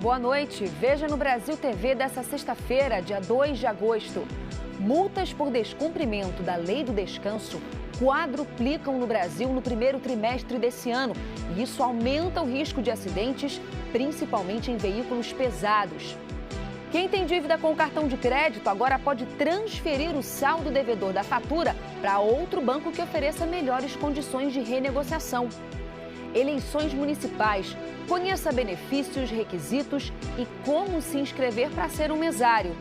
Boa noite. Veja no Brasil TV dessa sexta-feira, dia 2 de agosto. Multas por descumprimento da lei do descanso quadruplicam no Brasil no primeiro trimestre desse ano. E isso aumenta o risco de acidentes, principalmente em veículos pesados. Quem tem dívida com o cartão de crédito agora pode transferir o saldo devedor da fatura para outro banco que ofereça melhores condições de renegociação. Eleições municipais. Conheça benefícios, requisitos e como se inscrever para ser um mesário.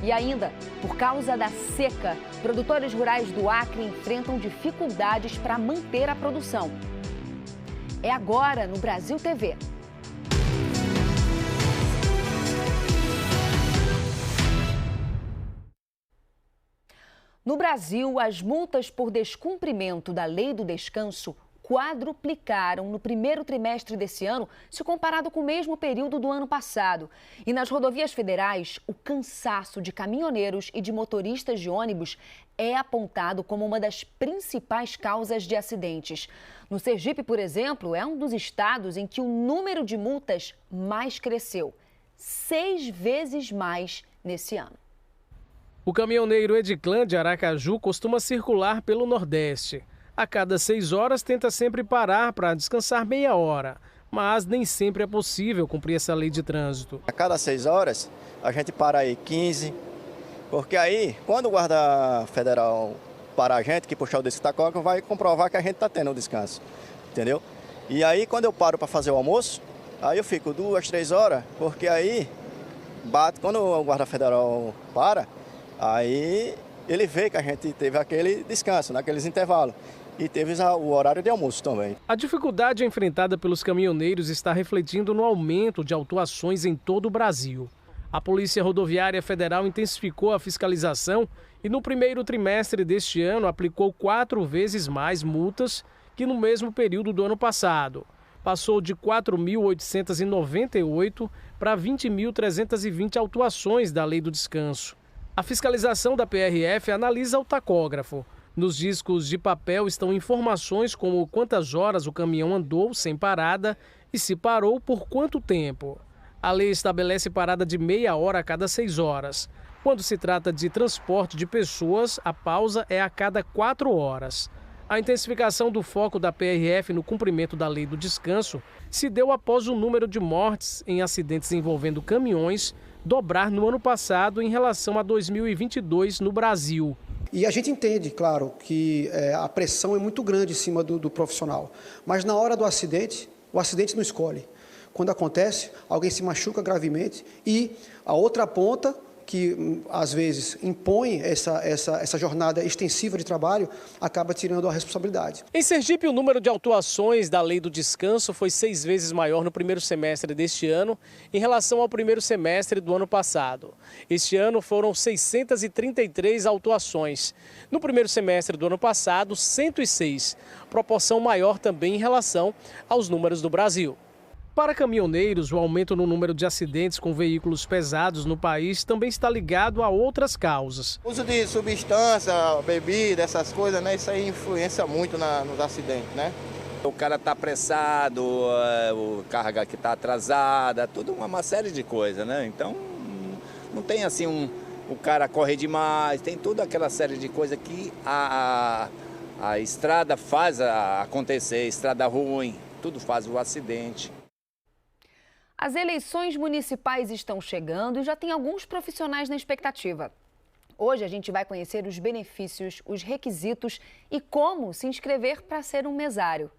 E ainda, por causa da seca, produtores rurais do Acre enfrentam dificuldades para manter a produção. É agora no Brasil TV. No Brasil, as multas por descumprimento da lei do descanso quadruplicaram no primeiro trimestre desse ano, se comparado com o mesmo período do ano passado. E nas rodovias federais, o cansaço de caminhoneiros e de motoristas de ônibus é apontado como uma das principais causas de acidentes. No Sergipe, por exemplo, é um dos estados em que o número de multas mais cresceu, 6 vezes mais nesse ano. O caminhoneiro Ediclã de Aracaju costuma circular pelo Nordeste. A cada 6 horas tenta sempre parar para descansar meia hora, mas nem sempre é possível cumprir essa lei de trânsito. A cada 6 horas a gente para aí 15, porque aí quando o guarda federal para a gente, que puxar o desse tacógrafo, vai comprovar que a gente está tendo um descanso, entendeu? E aí quando eu paro para fazer o almoço, aí eu fico 2, 3 horas, porque aí bate, quando o guarda federal para, aí ele vê que a gente teve aquele descanso, naqueles intervalos. E teve o horário de almoço também. A dificuldade enfrentada pelos caminhoneiros está refletindo no aumento de autuações em todo o Brasil. A Polícia Rodoviária Federal intensificou a fiscalização e no primeiro trimestre deste ano aplicou 4 vezes mais multas que no mesmo período do ano passado. Passou de 4.898 para 20.320 autuações da lei do descanso. A fiscalização da PRF analisa o tacógrafo. Nos discos de papel estão informações como quantas horas o caminhão andou sem parada e se parou por quanto tempo. A lei estabelece parada de meia hora a cada 6 horas. Quando se trata de transporte de pessoas, a pausa é a cada 4 horas. A intensificação do foco da PRF no cumprimento da lei do descanso se deu após o número de mortes em acidentes envolvendo caminhões dobrar no ano passado em relação a 2022 no Brasil. E a gente entende, claro, que a pressão é muito grande em cima do profissional. Mas na hora do acidente, o acidente não escolhe. Quando acontece, alguém se machuca gravemente e a outra ponta, que às vezes impõe essa jornada extensiva de trabalho, acaba tirando a responsabilidade. Em Sergipe, o número de autuações da lei do descanso foi 6 vezes maior no primeiro semestre deste ano em relação ao primeiro semestre do ano passado. Este ano foram 633 autuações. No primeiro semestre do ano passado, 106, proporção maior também em relação aos números do Brasil. Para caminhoneiros, o aumento no número de acidentes com veículos pesados no país também está ligado a outras causas. O uso de substância, bebida, essas coisas, né? Isso aí influencia muito nos acidentes, né? O cara está apressado, o carga que está atrasada, tudo uma série de coisas, né? Então, não tem assim o cara corre demais, tem toda aquela série de coisas que a estrada faz acontecer, estrada ruim, tudo faz o acidente. As eleições municipais estão chegando e já tem alguns profissionais na expectativa. Hoje a gente vai conhecer os benefícios, os requisitos e como se inscrever para ser um mesário.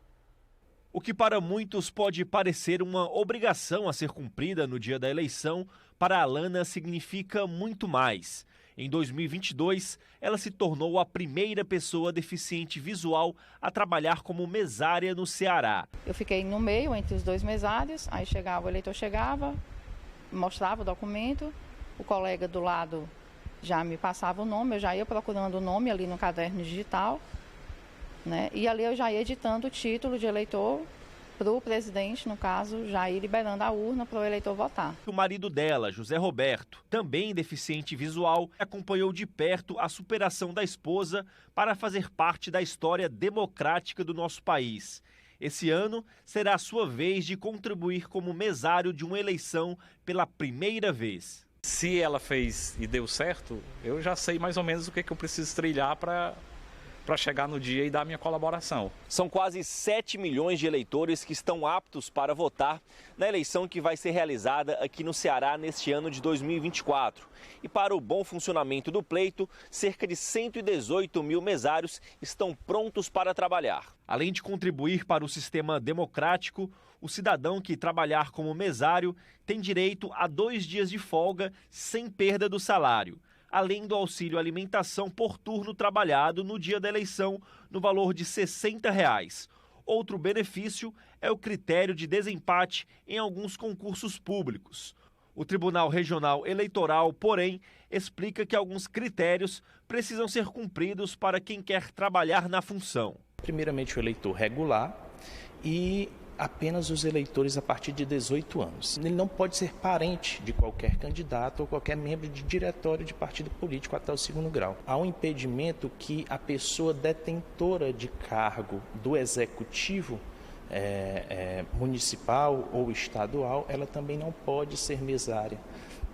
O que para muitos pode parecer uma obrigação a ser cumprida no dia da eleição, para a Alana significa muito mais. Em 2022, ela se tornou a primeira pessoa deficiente visual a trabalhar como mesária no Ceará. Eu fiquei no meio, entre os 2 mesários, aí o eleitor chegava, mostrava o documento, o colega do lado já me passava o nome, eu já ia procurando o nome ali no caderno digital, né? E ali eu já ia editando o título de eleitor para o presidente, no caso, já ir liberando a urna para o eleitor votar. O marido dela, José Roberto, também deficiente visual, acompanhou de perto a superação da esposa para fazer parte da história democrática do nosso país. Esse ano será a sua vez de contribuir como mesário de uma eleição pela primeira vez. Se ela fez e deu certo, eu já sei mais ou menos o que eu preciso trilhar para chegar no dia e dar a minha colaboração. São quase 7 milhões de eleitores que estão aptos para votar na eleição que vai ser realizada aqui no Ceará neste ano de 2024. E para o bom funcionamento do pleito, cerca de 118 mil mesários estão prontos para trabalhar. Além de contribuir para o sistema democrático, o cidadão que trabalhar como mesário tem direito a 2 dias de folga sem perda do salário, além do auxílio alimentação por turno trabalhado no dia da eleição, no valor de R$ 60. Outro benefício é o critério de desempate em alguns concursos públicos. O Tribunal Regional Eleitoral, porém, explica que alguns critérios precisam ser cumpridos para quem quer trabalhar na função. Primeiramente, o eleitor regular e apenas os eleitores a partir de 18 anos. Ele não pode ser parente de qualquer candidato ou qualquer membro de diretório de partido político até o 2º grau. Há um impedimento que a pessoa detentora de cargo do executivo municipal ou estadual, ela também não pode ser mesária.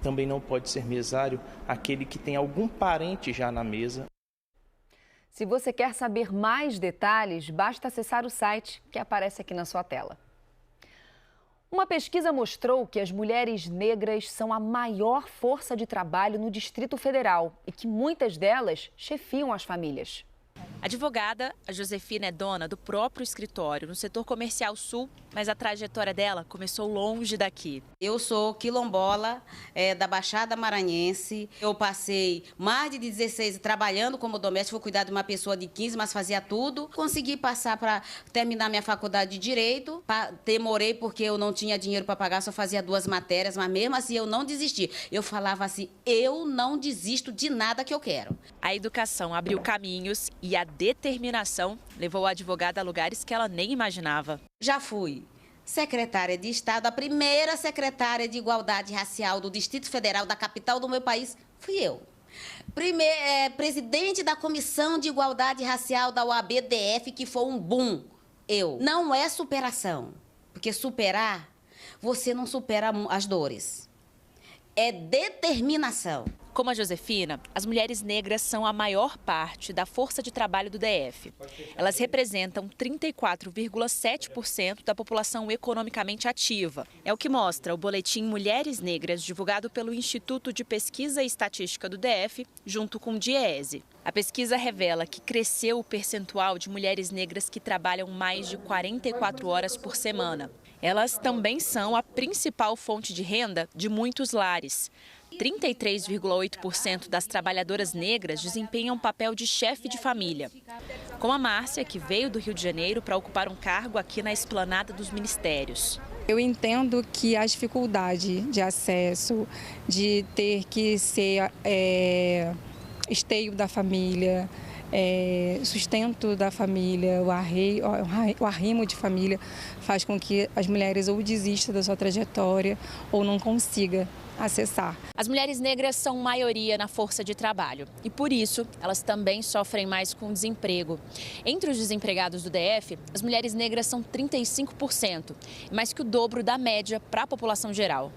Também não pode ser mesário aquele que tem algum parente já na mesa. Se você quer saber mais detalhes, basta acessar o site que aparece aqui na sua tela. Uma pesquisa mostrou que as mulheres negras são a maior força de trabalho no Distrito Federal e que muitas delas chefiam as famílias. A advogada, a Josefina, é dona do próprio escritório no setor comercial sul, mas a trajetória dela começou longe daqui. Eu sou quilombola da Baixada Maranhense. Eu passei mais de 16 trabalhando como doméstica, fui cuidar de uma pessoa de 15, mas fazia tudo. Consegui passar para terminar minha faculdade de Direito. Demorei porque eu não tinha dinheiro para pagar, só fazia 2 matérias, mas mesmo assim eu não desisti. Eu falava assim, eu não desisto de nada que eu quero. A educação abriu caminhos e a determinação levou a advogada a lugares que ela nem imaginava. Já fui secretária de Estado, a primeira secretária de Igualdade Racial do Distrito Federal, da capital do meu país, fui eu. Presidente da Comissão de Igualdade Racial da OAB-DF, que foi um boom, eu. Não é superação, porque superar, você não supera as dores. É determinação. Como a Josefina, as mulheres negras são a maior parte da força de trabalho do DF. Elas representam 34,7% da população economicamente ativa. É o que mostra o boletim Mulheres Negras, divulgado pelo Instituto de Pesquisa e Estatística do DF, junto com o DIEESE. A pesquisa revela que cresceu o percentual de mulheres negras que trabalham mais de 44 horas por semana. Elas também são a principal fonte de renda de muitos lares. 33,8% das trabalhadoras negras desempenham papel de chefe de família. Como a Márcia, que veio do Rio de Janeiro para ocupar um cargo aqui na esplanada dos ministérios. Eu entendo que a dificuldade de acesso, de ter que ser esteio da família, sustento da família, o arrimo de família, faz com que as mulheres ou desistam da sua trajetória ou não consiga acessar. As mulheres negras são maioria na força de trabalho e, por isso, elas também sofrem mais com desemprego. Entre os desempregados do DF, as mulheres negras são 35%, mais que o dobro da média para a população geral.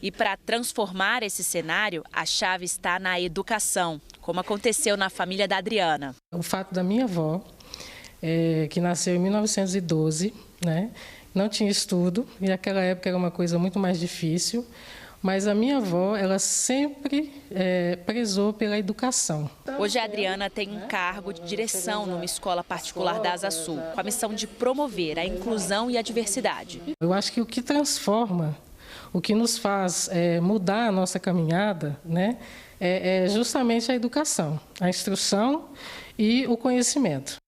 E para transformar esse cenário, a chave está na educação, como aconteceu na família da Adriana. O fato da minha avó, que nasceu em 1912, né, não tinha estudo, e naquela época era uma coisa muito mais difícil, mas a minha avó, ela sempre prezou pela educação. Hoje a Adriana tem um cargo de direção numa escola particular da Asa Sul, com a missão de promover a inclusão e a diversidade. Eu acho que o que transforma, o que nos faz mudar a nossa caminhada, né, é justamente a educação, a instrução e o conhecimento.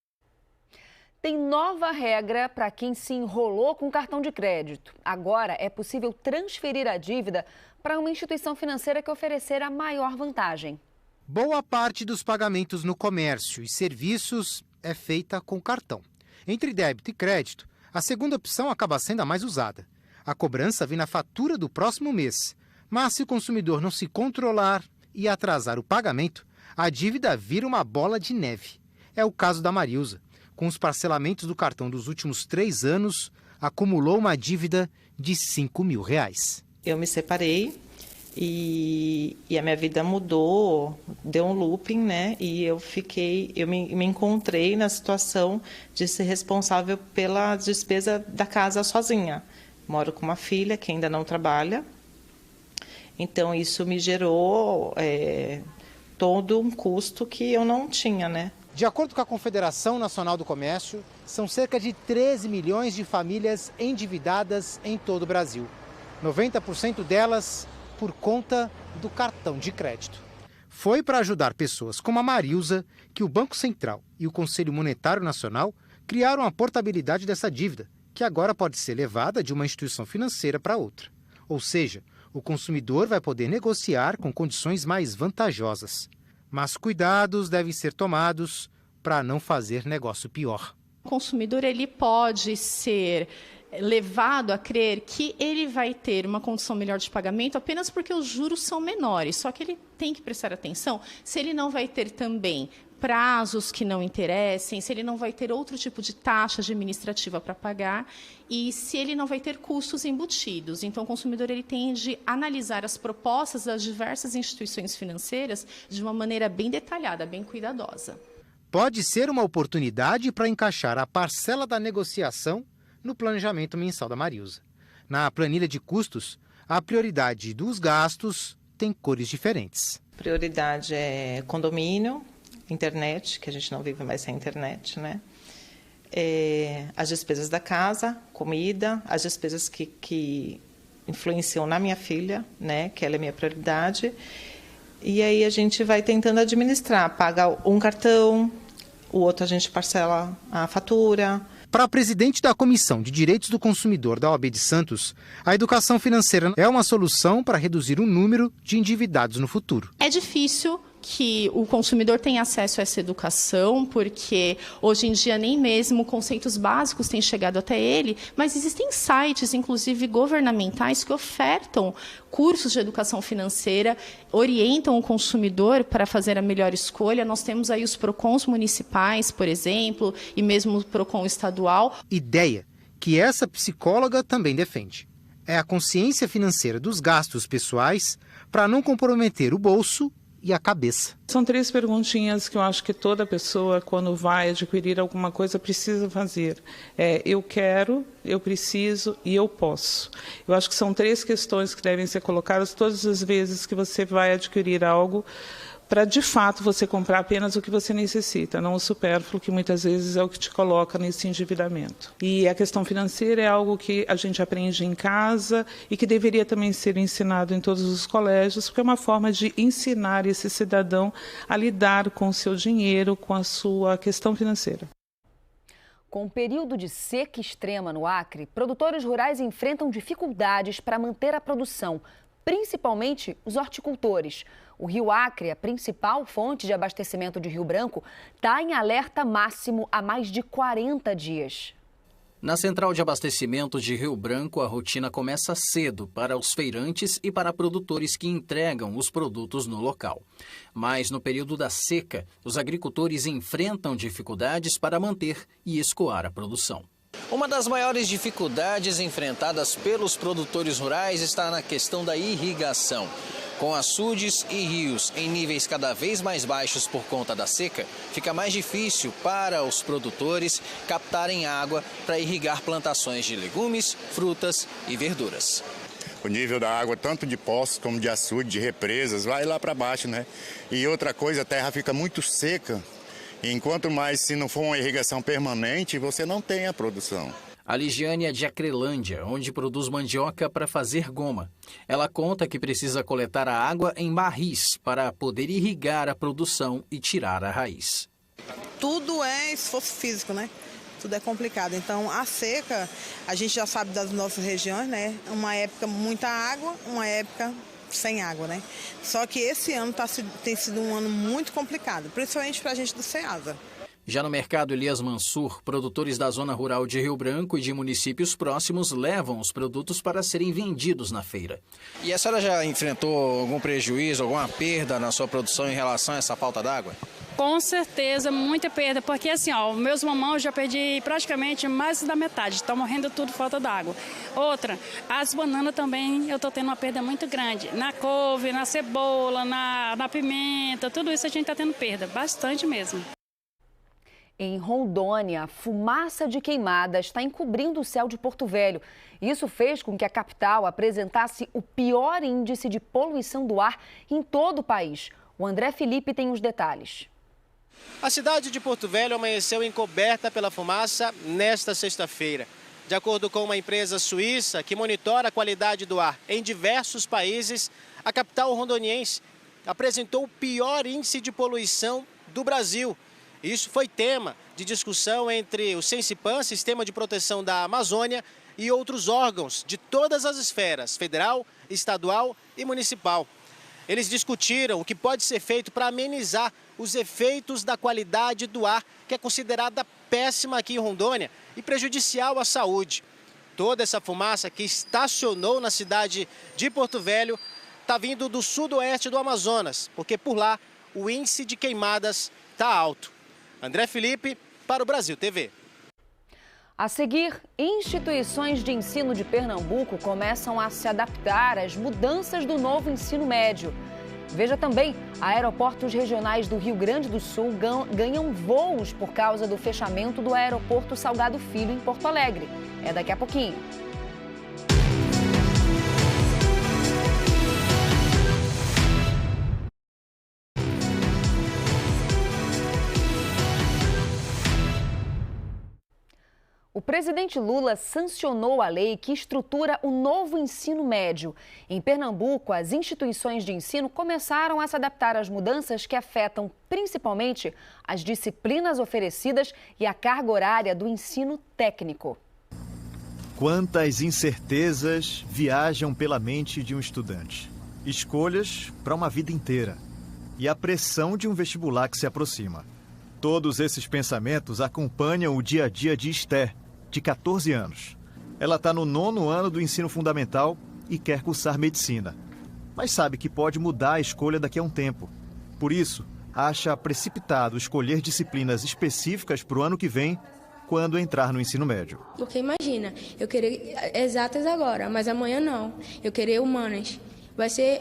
Tem nova regra para quem se enrolou com cartão de crédito. Agora é possível transferir a dívida para uma instituição financeira que oferecer a maior vantagem. Boa parte dos pagamentos no comércio e serviços é feita com cartão. Entre débito e crédito, a segunda opção acaba sendo a mais usada. A cobrança vem na fatura do próximo mês. Mas se o consumidor não se controlar e atrasar o pagamento, a dívida vira uma bola de neve. É o caso da Marilza. Com os parcelamentos do cartão dos últimos 3 anos, acumulou uma dívida de R$5.000. Eu me separei e a minha vida mudou, deu um looping, né? E eu me encontrei na situação de ser responsável pela despesa da casa sozinha. Moro com uma filha que ainda não trabalha, então isso me gerou todo um custo que eu não tinha, né? De acordo com a Confederação Nacional do Comércio, são cerca de 13 milhões de famílias endividadas em todo o Brasil. 90% delas por conta do cartão de crédito. Foi para ajudar pessoas como a Marilza que o Banco Central e o Conselho Monetário Nacional criaram a portabilidade dessa dívida, que agora pode ser levada de uma instituição financeira para outra. Ou seja, o consumidor vai poder negociar com condições mais vantajosas. Mas cuidados devem ser tomados para não fazer negócio pior. O consumidor ele pode ser levado a crer que ele vai ter uma condição melhor de pagamento apenas porque os juros são menores. Só que ele tem que prestar atenção se ele não vai ter também prazos que não interessem, se ele não vai ter outro tipo de taxa administrativa para pagar e se ele não vai ter custos embutidos. Então, o consumidor ele tem de analisar as propostas das diversas instituições financeiras de uma maneira bem detalhada, bem cuidadosa. Pode ser uma oportunidade para encaixar a parcela da negociação no planejamento mensal da Marilza. Na planilha de custos, a prioridade dos gastos tem cores diferentes. Prioridade é condomínio, internet, que a gente não vive mais sem internet, né? As despesas da casa, comida, as despesas que influenciam na minha filha, né? Que ela é minha prioridade. E aí a gente vai tentando administrar, paga um cartão, o outro a gente parcela a fatura. Para a presidente da Comissão de Direitos do Consumidor da OAB de Santos, a educação financeira é uma solução para reduzir o número de endividados no futuro. É difícil que o consumidor tenha acesso a essa educação, porque hoje em dia nem mesmo conceitos básicos têm chegado até ele, mas existem sites, inclusive governamentais, que ofertam cursos de educação financeira, orientam o consumidor para fazer a melhor escolha. Nós temos aí os PROCONs municipais, por exemplo, e mesmo o PROCON estadual. Ideia que essa psicóloga também defende. É a consciência financeira dos gastos pessoais para não comprometer o bolso e a cabeça. São 3 perguntinhas que eu acho que toda pessoa, quando vai adquirir alguma coisa, precisa fazer. Eu quero, eu preciso e eu posso. Eu acho que são 3 questões que devem ser colocadas todas as vezes que você vai adquirir algo, para de fato você comprar apenas o que você necessita, não o supérfluo, que muitas vezes é o que te coloca nesse endividamento. E a questão financeira é algo que a gente aprende em casa e que deveria também ser ensinado em todos os colégios, porque é uma forma de ensinar esse cidadão a lidar com o seu dinheiro, com a sua questão financeira. Com o período de seca extrema no Acre, produtores rurais enfrentam dificuldades para manter a produção, principalmente os horticultores. O Rio Acre, a principal fonte de abastecimento de Rio Branco, está em alerta máximo há mais de 40 dias. Na central de abastecimento de Rio Branco, a rotina começa cedo para os feirantes e para produtores que entregam os produtos no local. Mas no período da seca, os agricultores enfrentam dificuldades para manter e escoar a produção. Uma das maiores dificuldades enfrentadas pelos produtores rurais está na questão da irrigação. Com açudes e rios em níveis cada vez mais baixos por conta da seca, fica mais difícil para os produtores captarem água para irrigar plantações de legumes, frutas e verduras. O nível da água, tanto de poços como de açude, de represas, vai lá para baixo, né? E outra coisa, a terra fica muito seca. Enquanto mais, se não for uma irrigação permanente, você não tem a produção. A Ligiane é de Acrelândia, onde produz mandioca para fazer goma. Ela conta que precisa coletar a água em barris para poder irrigar a produção e tirar a raiz. Tudo é esforço físico, né? Tudo é complicado. Então, a seca, a gente já sabe das nossas regiões, né? Uma época muita água, uma época sem água, né? Só que esse ano tem sido um ano muito complicado, principalmente para a gente do Ceasa. Já no mercado Elias Mansur, produtores da zona rural de Rio Branco e de municípios próximos levam os produtos para serem vendidos na feira. E a senhora já enfrentou algum prejuízo, alguma perda na sua produção em relação a essa falta d'água? Com certeza, muita perda, porque assim, ó, meus mamãos eu já perdi praticamente mais da metade, estão morrendo tudo, falta d'água. Outra, as bananas também eu estou tendo uma perda muito grande. Na couve, na cebola, na pimenta, tudo isso a gente está tendo perda, bastante mesmo. Em Rondônia, fumaça de queimadas está encobrindo o céu de Porto Velho. Isso fez com que a capital apresentasse o pior índice de poluição do ar em todo o país. O André Felipe tem os detalhes. A cidade de Porto Velho amanheceu encoberta pela fumaça nesta sexta-feira. De acordo com uma empresa suíça que monitora a qualidade do ar em diversos países, a capital rondoniense apresentou o pior índice de poluição do Brasil. Isso foi tema de discussão entre o Sensipan, Sistema de Proteção da Amazônia, e outros órgãos de todas as esferas, federal, estadual e municipal. Eles discutiram o que pode ser feito para amenizar os efeitos da qualidade do ar, que é considerada péssima aqui em Rondônia e prejudicial à saúde. Toda essa fumaça que estacionou na cidade de Porto Velho está vindo do sudoeste do Amazonas, porque por lá o índice de queimadas está alto. André Felipe, para o Brasil TV. A seguir, instituições de ensino de Pernambuco começam a se adaptar às mudanças do novo ensino médio. Veja também, aeroportos regionais do Rio Grande do Sul ganham voos por causa do fechamento do aeroporto Salgado Filho em Porto Alegre. É daqui a pouquinho. O presidente Lula sancionou a lei que estrutura o novo ensino médio. Em Pernambuco, as instituições de ensino começaram a se adaptar às mudanças que afetam principalmente as disciplinas oferecidas e a carga horária do ensino técnico. Quantas incertezas viajam pela mente de um estudante? Escolhas para uma vida inteira. E a pressão de um vestibular que se aproxima. Todos esses pensamentos acompanham o dia a dia de Esther, de 14 anos. Ela está no 9º ano do ensino fundamental e quer cursar medicina. Mas sabe que pode mudar a escolha daqui a um tempo. Por isso, acha precipitado escolher disciplinas específicas para o ano que vem, quando entrar no ensino médio. Porque imagina, eu querer exatas agora, mas amanhã não. Eu querer humanas. Vai ser,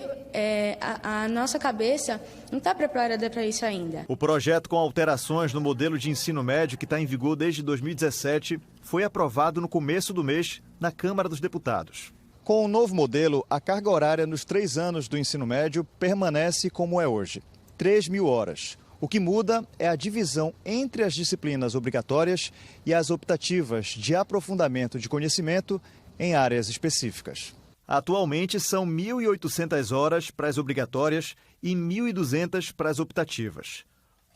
a nossa cabeça não está preparada para isso ainda. O projeto com alterações no modelo de ensino médio que está em vigor desde 2017 foi aprovado no começo do mês na Câmara dos Deputados. Com o novo modelo, a carga horária nos 3 anos do ensino médio permanece como é hoje, 3.000 horas. O que muda é a divisão entre as disciplinas obrigatórias e as optativas de aprofundamento de conhecimento em áreas específicas. Atualmente, são 1.800 horas para as obrigatórias e 1.200 para as optativas.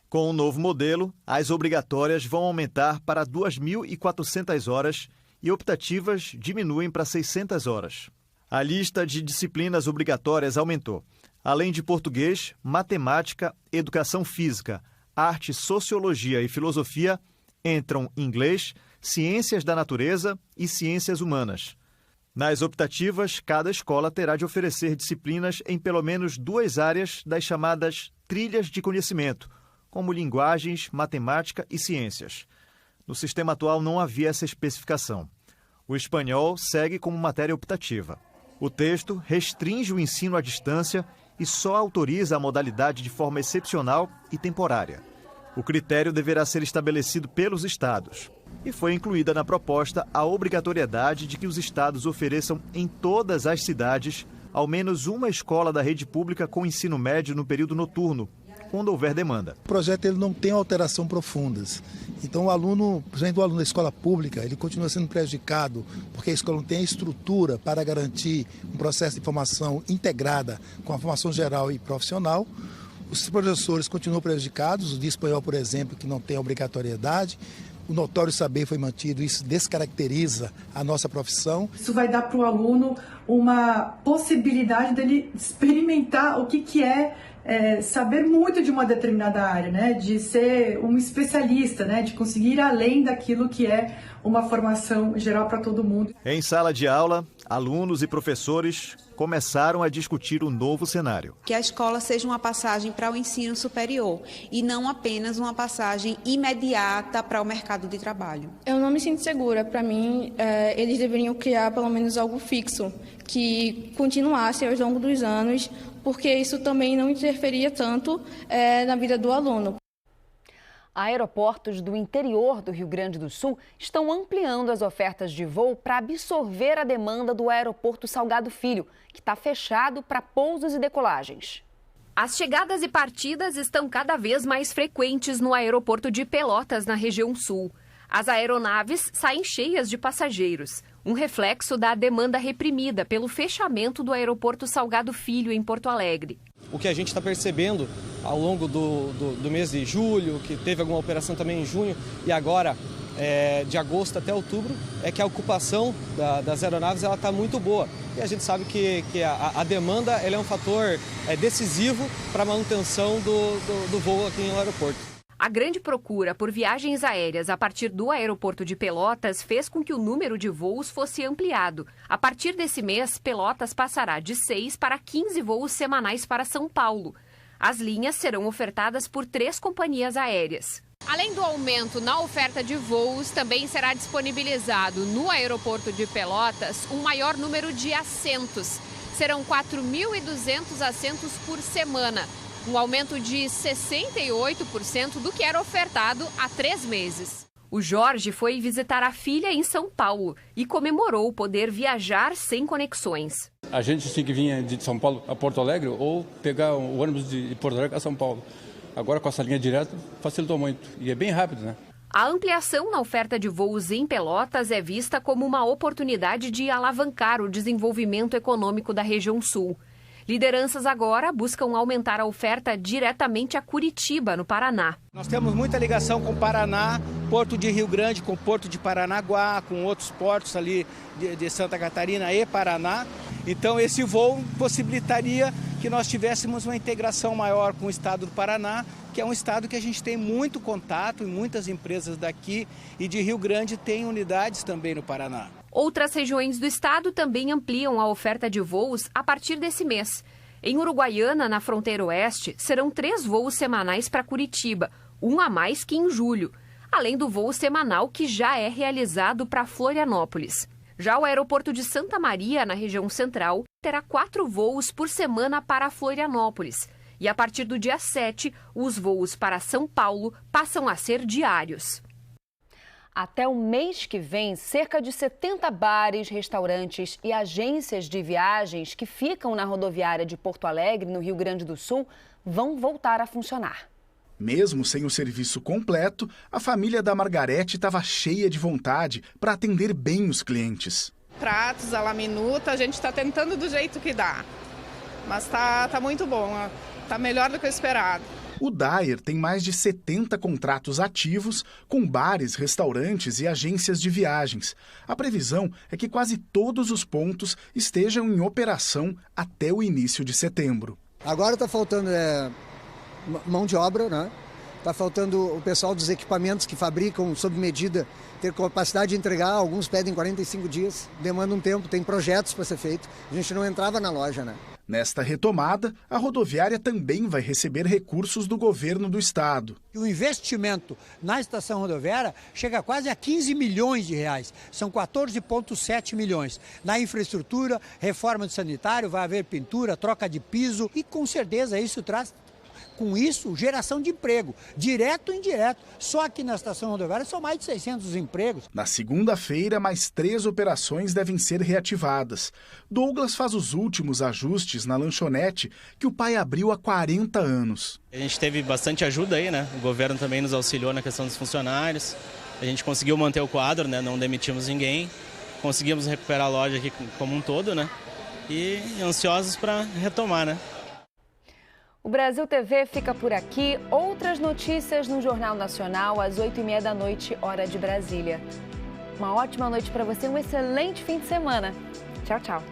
Com o novo modelo, as obrigatórias vão aumentar para 2.400 horas e optativas diminuem para 600 horas. A lista de disciplinas obrigatórias aumentou. Além de português, matemática, educação física, arte, sociologia e filosofia, entram inglês, ciências da natureza e ciências humanas. Nas optativas, cada escola terá de oferecer disciplinas em pelo menos 2 áreas das chamadas trilhas de conhecimento, como linguagens, matemática e ciências. No sistema atual não havia essa especificação. O espanhol segue como matéria optativa. O texto restringe o ensino à distância e só autoriza a modalidade de forma excepcional e temporária. O critério deverá ser estabelecido pelos estados. E foi incluída na proposta a obrigatoriedade de que os estados ofereçam em todas as cidades ao menos uma escola da rede pública com ensino médio no período noturno, quando houver demanda. O projeto ele não tem alteração profundas. Então o aluno, por exemplo, o aluno da escola pública, ele continua sendo prejudicado porque a escola não tem a estrutura para garantir um processo de formação integrada com a formação geral e profissional. Os professores continuam prejudicados, o de espanhol, por exemplo, que não tem obrigatoriedade. O notório saber foi mantido, isso descaracteriza a nossa profissão. Isso vai dar para o aluno uma possibilidade dele experimentar o que é saber muito de uma determinada área, né? De ser um especialista, né? De conseguir ir além daquilo que é uma formação geral para todo mundo. Em sala de aula, alunos e professores começaram a discutir o novo cenário. Que a escola seja uma passagem para o ensino superior e não apenas uma passagem imediata para o mercado de trabalho. Eu não me sinto segura. Para mim, eles deveriam criar pelo menos algo fixo, que continuasse ao longo dos anos, porque isso também não interferia tanto na vida do aluno. Aeroportos do interior do Rio Grande do Sul estão ampliando as ofertas de voo para absorver a demanda do aeroporto Salgado Filho, que está fechado para pousos e decolagens. As chegadas e partidas estão cada vez mais frequentes no aeroporto de Pelotas, na região sul. As aeronaves saem cheias de passageiros, um reflexo da demanda reprimida pelo fechamento do aeroporto Salgado Filho, em Porto Alegre. O que a gente está percebendo ao longo do mês de julho, que teve alguma operação também em junho, e agora de agosto até outubro, é que a ocupação das aeronaves está muito boa. E a gente sabe que a demanda ela é um fator decisivo para a manutenção do voo aqui no aeroporto. A grande procura por viagens aéreas a partir do aeroporto de Pelotas fez com que o número de voos fosse ampliado. A partir desse mês, Pelotas passará de 6 para 15 voos semanais para São Paulo. As linhas serão ofertadas por 3 companhias aéreas. Além do aumento na oferta de voos, também será disponibilizado no aeroporto de Pelotas um maior número de assentos. Serão 4.200 assentos por semana. Um aumento de 68% do que era ofertado há 3 meses. O Jorge foi visitar a filha em São Paulo e comemorou poder viajar sem conexões. A gente tinha que vir de São Paulo a Porto Alegre ou pegar o ônibus de Porto Alegre a São Paulo. Agora, com essa linha direta, facilitou muito e é bem rápido, né? A ampliação na oferta de voos em Pelotas é vista como uma oportunidade de alavancar o desenvolvimento econômico da região sul. Lideranças agora buscam aumentar a oferta diretamente a Curitiba, no Paraná. Nós temos muita ligação com o Paraná, Porto de Rio Grande, com o Porto de Paranaguá, com outros portos ali de Santa Catarina e Paraná. Então esse voo possibilitaria que nós tivéssemos uma integração maior com o estado do Paraná, que é um estado que a gente tem muito contato e muitas empresas daqui, e de Rio Grande tem unidades também no Paraná. Outras regiões do estado também ampliam a oferta de voos a partir desse mês. Em Uruguaiana, na fronteira oeste, serão 3 voos semanais para Curitiba, um a mais que em julho, além do voo semanal que já é realizado para Florianópolis. Já o aeroporto de Santa Maria, na região central, terá 4 voos por semana para Florianópolis. E a partir do dia 7, os voos para São Paulo passam a ser diários. Até o mês que vem, cerca de 70 bares, restaurantes e agências de viagens que ficam na rodoviária de Porto Alegre, no Rio Grande do Sul, vão voltar a funcionar. Mesmo sem o serviço completo, a família da Margarete estava cheia de vontade para atender bem os clientes. Pratos à la minuta, a gente está tentando do jeito que dá, mas tá muito bom, tá melhor do que o esperado. O Dyer tem mais de 70 contratos ativos com bares, restaurantes e agências de viagens. A previsão é que quase todos os pontos estejam em operação até o início de setembro. Agora está faltando mão de obra, né? Está faltando o pessoal dos equipamentos que fabricam sob medida, ter capacidade de entregar, alguns pedem 45 dias, demanda um tempo, tem projetos para ser feito. A gente não entrava na loja, né? Nesta retomada, a rodoviária também vai receber recursos do governo do estado. O investimento na estação rodoviária chega quase a 15 milhões de reais. São 14,7 milhões. Na infraestrutura, reforma de sanitário, vai haver pintura, troca de piso e com certeza isso traz, com isso, geração de emprego, direto e indireto. Só aqui na estação rodoviária são mais de 600 empregos. Na segunda-feira, mais 3 operações devem ser reativadas. Douglas faz os últimos ajustes na lanchonete que o pai abriu há 40 anos. A gente teve bastante ajuda aí, né? O governo também nos auxiliou na questão dos funcionários. A gente conseguiu manter o quadro, né? Não demitimos ninguém. Conseguimos recuperar a loja aqui como um todo, né? E ansiosos para retomar, né? O Brasil TV fica por aqui. Outras notícias no Jornal Nacional às 8h30 da noite, hora de Brasília. Uma ótima noite para você, um excelente fim de semana. Tchau, tchau.